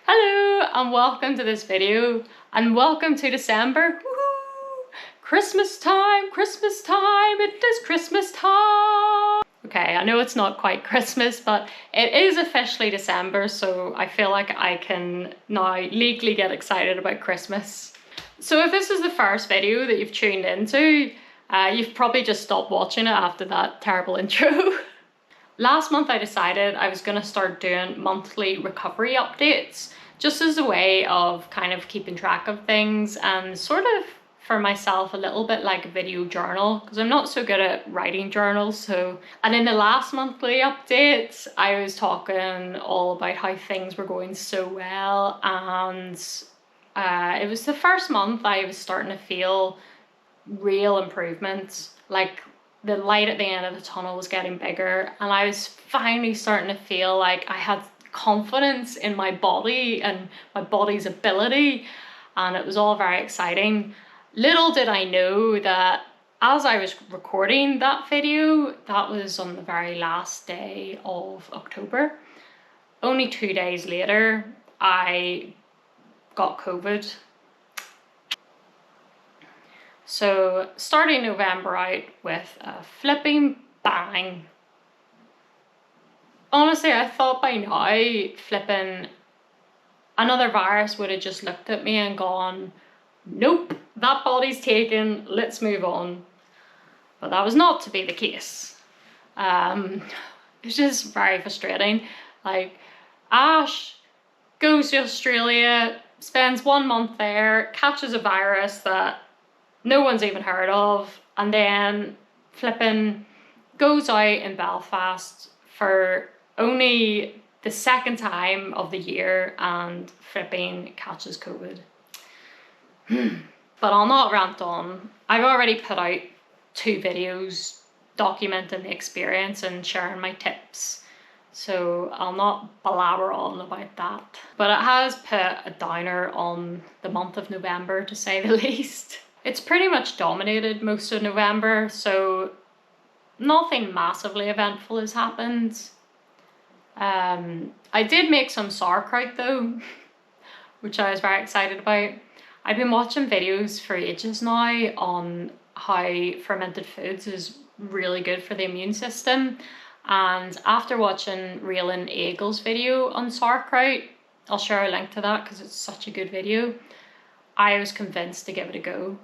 Hello and welcome to this video and welcome to December. Woohoo! Christmas time, it is Christmas time. Okay, I know it's not quite Christmas, but it is officially December, so I feel like I can now legally get excited about Christmas. So if this is the first video that you've tuned into, you've probably just stopped watching it after that terrible intro. Last month I decided I was going to start doing monthly recovery updates just as a way of kind of keeping track of things and sort of for myself a little bit like a video journal because I'm not so good at writing journals. And in the last monthly update I was talking all about how things were going so well, and it was the first month I was starting to feel real improvements, like the light at the end of the tunnel was getting bigger and I was finally starting to feel like I had confidence in my body and my body's ability, and it was all very exciting. Little did I know that as I was recording that video, that was on the very last day of October. Only 2 days later, I got COVID. So starting November out with a flipping bang. Honestly, I thought by now flipping another virus would have just looked at me and gone, nope, that body's taken, let's move on. But that was not to be the case. It's just very frustrating. Like, Ash goes to Australia, spends 1 month there, catches a virus that no one's even heard of, and then flipping goes out in Belfast for only the second time of the year and flipping catches COVID. But I'll not rant on. I've already put out 2 videos documenting the experience and sharing my tips, so I'll not blabber on about that. But it has put a downer on the month of November, to say the least. It's pretty much dominated most of November, so nothing massively eventful has happened. I did make some sauerkraut though, which I was very excited about. I've been watching videos for ages now on how fermented foods is really good for the immune system, and after watching Raylan Eagle's video on sauerkraut, I'll share a link to that because it's such a good video, I was convinced to give it a go.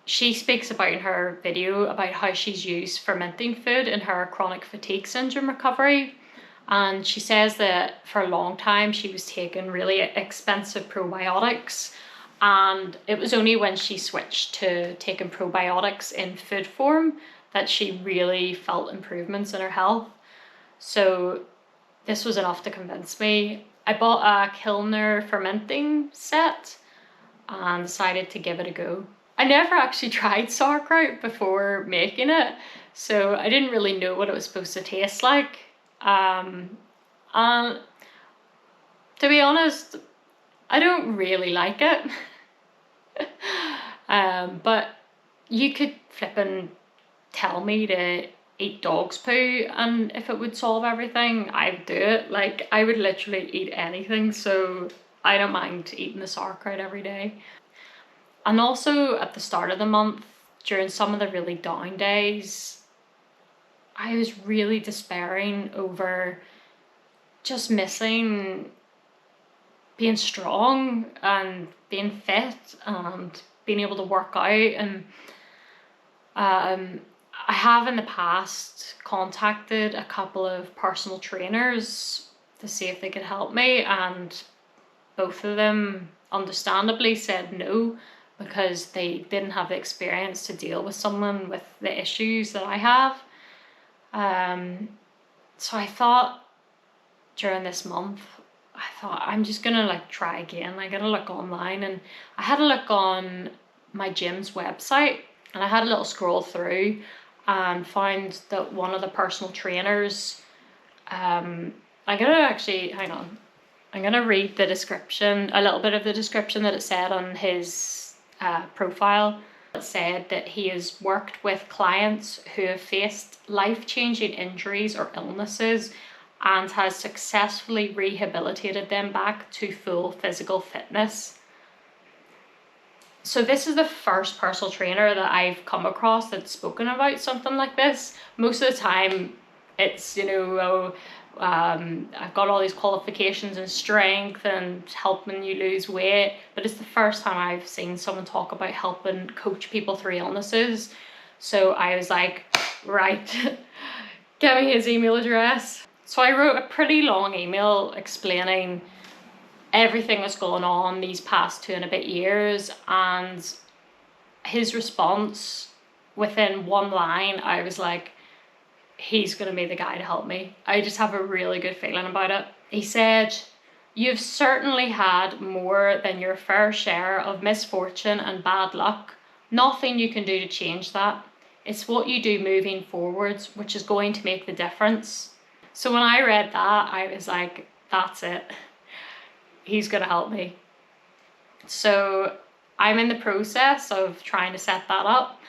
She speaks about in her video about how she's used fermenting food in her chronic fatigue syndrome recovery, and she says that for a long time she was taking really expensive probiotics, and it was only when she switched to taking probiotics in food form that she really felt improvements in her health. So this was enough to convince me. I bought a Kilner fermenting set and decided to give it a go. I never actually tried sauerkraut before making it, so I didn't really know what it was supposed to taste like. And to be honest, I don't really like it. But you could flippin' tell me to eat dog's poo, and if it would solve everything, I'd do it. Like, I would literally eat anything, so I don't mind eating the sauerkraut every day. And also at the start of the month, during some of the really down days, I was really despairing over just missing being strong and being fit and being able to work out. And I have in the past contacted a couple of personal trainers to see if they could help me, and both of them understandably said no, because they didn't have the experience to deal with someone with the issues that I have. So I thought during this month, I'm just gonna like try again. I gotta look online, and I had a look on my gym's website, and I had a little scroll through and found that one of the personal trainers, I'm gonna actually, hang on, I'm gonna read the description, a little bit of the description that it said on his profile. It said that he has worked with clients who have faced life-changing injuries or illnesses and has successfully rehabilitated them back to full physical fitness. So this is the first personal trainer that I've come across that's spoken about something like this. Most of the time it's, you know, I've got all these qualifications in strength and helping you lose weight, but it's the first time I've seen someone talk about helping coach people through illnesses. So I was like, right, get me his email address. So I wrote a pretty long email explaining everything that's going on these past 2 and a bit years, and his response within one line, I was like, he's gonna be the guy to help me. I just have a really good feeling about it. He said, "You've certainly had more than your fair share of misfortune and bad luck. Nothing you can do to change that. It's what you do moving forwards which is going to make the difference." So when I read that, I was like, that's it. He's gonna help me. So I'm in the process of trying to set that up.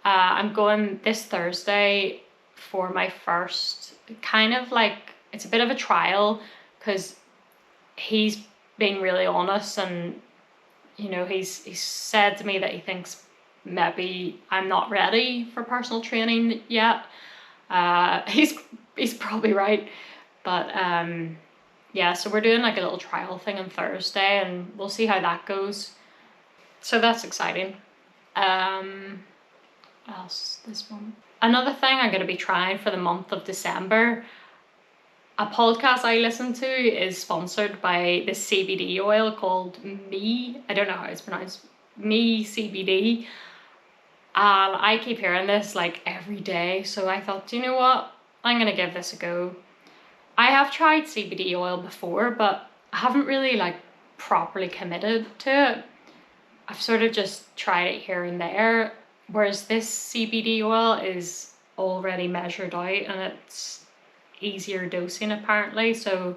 I'm going this Thursday for my first kind of like, it's a bit of a trial because he's been really honest, and you know, he's said to me that he thinks maybe I'm not ready for personal training yet. He's probably right, but yeah, so we're doing like a little trial thing on Thursday and we'll see how that goes. So that's exciting. What else this month? Another thing I'm going to be trying for the month of December, a podcast I listen to is sponsored by this CBD oil called Me. I don't know how it's pronounced. Me CBD. And I keep hearing this like every day. So I thought, do you know what? I'm going to give this a go. I have tried CBD oil before, but I haven't really like properly committed to it. I've sort of just tried it here and there, whereas this CBD oil is already measured out and it's easier dosing apparently. So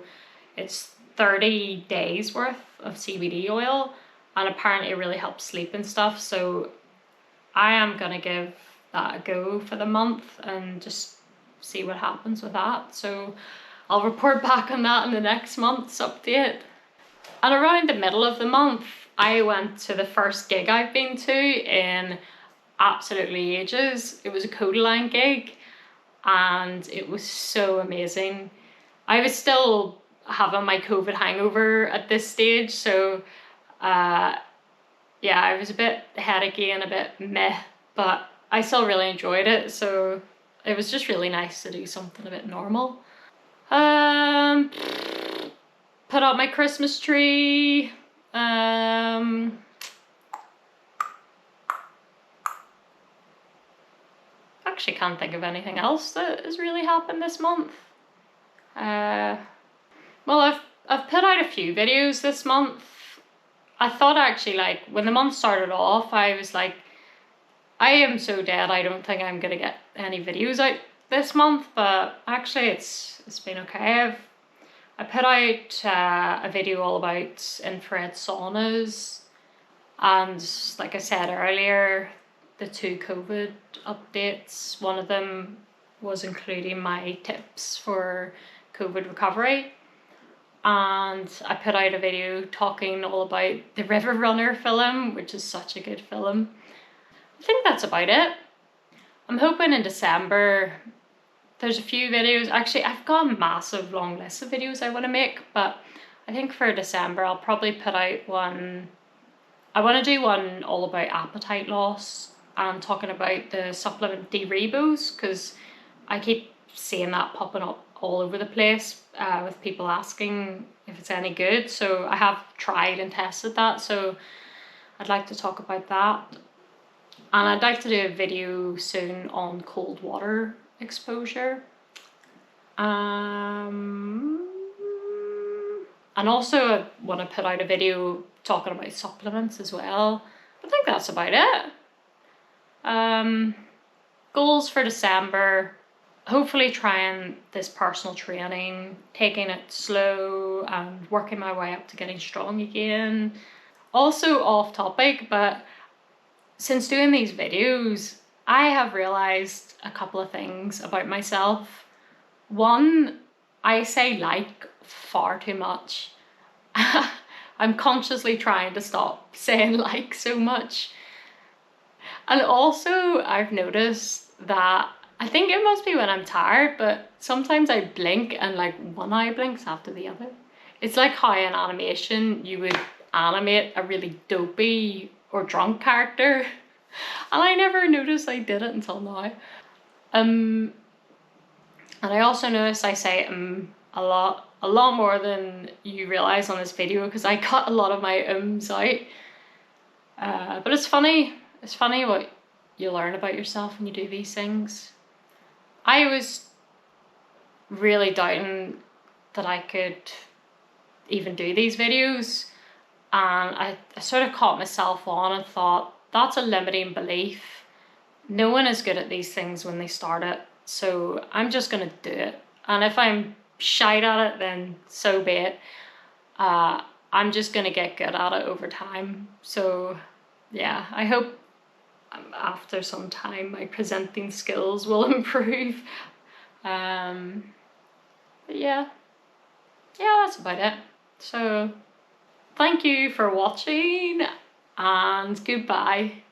it's 30 days worth of CBD oil, and apparently it really helps sleep and stuff. So I am gonna give that a go for the month and just see what happens with that. So I'll report back on that in the next month's update. And around the middle of the month, I went to the first gig I've been to in absolutely ages. It was a Codaline gig and it was so amazing. I was still having my COVID hangover at this stage, so yeah, I was a bit headachy and a bit meh, but I still really enjoyed it, so it was just really nice to do something a bit normal. Put up my Christmas tree. Actually can't think of anything else that has really happened this month. Well, I've put out a few videos this month. I thought actually, like, when the month started off, I was like, I am so dead, I don't think I'm gonna get any videos out this month, but actually it's been okay. I put out a video all about infrared saunas, and like I said earlier, the 2 COVID updates, one of them was including my tips for COVID recovery, and I put out a video talking all about the River Runner film, which is such a good film. I think that's about it. I'm hoping in December there's a few videos. Actually, I've got a massive long list of videos I want to make, but I think for December I'll probably put out one. I want to do one all about appetite loss and talking about the supplement D-Ribos, because I keep seeing that popping up all over the place with people asking if it's any good. So I have tried and tested that, so I'd like to talk about that. And I'd like to do a video soon on cold water exposure. And also I want to put out a video talking about supplements as well. I think that's about it. Goals for December: hopefully trying this personal training, taking it slow and working my way up to getting strong again. Also off topic, but since doing these videos, I have realized a couple of things about myself. One, I say like far too much. I'm consciously trying to stop saying like so much. And also I've noticed that, I think it must be when I'm tired, but sometimes I blink and like one eye blinks after the other. It's like how in animation you would animate a really dopey or drunk character. And I never noticed I did it until now. And I also noticed I say a lot more than you realize on this video, because I cut a lot of my out. But it's funny what you learn about yourself when you do these things. I was really doubting that I could even do these videos, and I sort of caught myself on and thought, that's a limiting belief. No one is good at these things when they start it, so I'm just gonna do it. And if I'm shite at it, then so be it. I'm just gonna get good at it over time. So yeah, I hope after some time my presenting skills will improve. But yeah, that's about it. So thank you for watching, and goodbye.